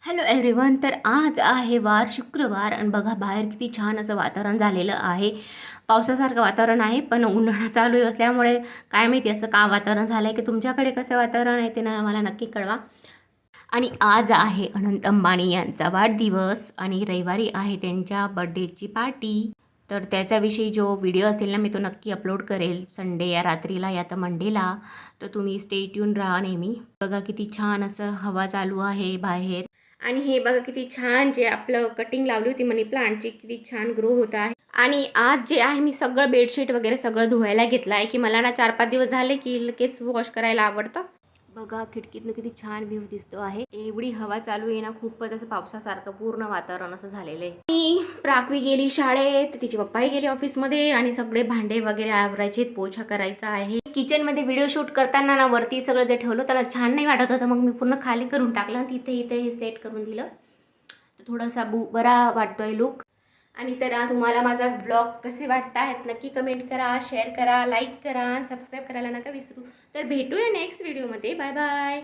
Hello everyone. तर आज आहे वार शुक्रवार आणि बघा बाहेर किती छान असं वातावरण झालेलं आहे. पावसासारखं वातावरण आहे, पण उन्हाळा चालू असल्यामुळे काय माहिती असं का वातावरण झालं आहे. की तुमच्याकडे कसं वातावरण आहे ते ना मला नक्की कळवा. आणि आज आहे अनंत अंबानी यांचा वाढदिवस आणि रविवारी आहे त्यांच्या बर्थडेची पार्टी. तर त्याच्याविषयी जो व्हिडिओ असेल ना मी तो नक्की अपलोड करेल संडे या रात्रीला या तर मंडेला. तर तुम्ही स्टे ट्यून राहा नेहमी. बघा किती छान असं हवा चालू आहे बाहेर. आणि हे बघा किती छान जे आपलं कटिंग लावली होती मनी प्लांटची किती छान ग्रो होत आहे. आणि आज जे आहे मी सगळं बेडशीट वगैरे सगळं धुवायला घेतलं आहे की मला ना 4-5 दिवस झाले की केस वॉश करायला आवडतं. बघा खिडकीतनं किती छान व्ह्यू दिसतो आहे. एवढी हवा चालू आहे ना, खूपच असं पावसासारखं पूर्ण वातावरण असं झालेलं आहे. मी प्राक्वी गेली शाळेत, तिचे पप्पाही गेले ऑफिसमध्ये आणि सगळे भांडे वगैरे आवरायचे, पोछा करायचा आहे. किचनमध्ये व्हिडिओ शूट करताना ना वरती सगळं जे ठेवलं त्याला छान नाही वाटत होतं, मग मी पूर्ण खाली करून टाकलं. तिथे इथे हे सेट करून दिलं तर थोडासा बरा वाटतोय लुक. आणि तर तुम्हाला माझा ब्लॉग कसे वाटत आहेत नक्की कमेंट करा, शेअर करा, लाईक करा, सबस्क्राईब करायला नका विसरू. तर भेटूया नेक्स्ट व्हिडिओमध्ये. Bye bye.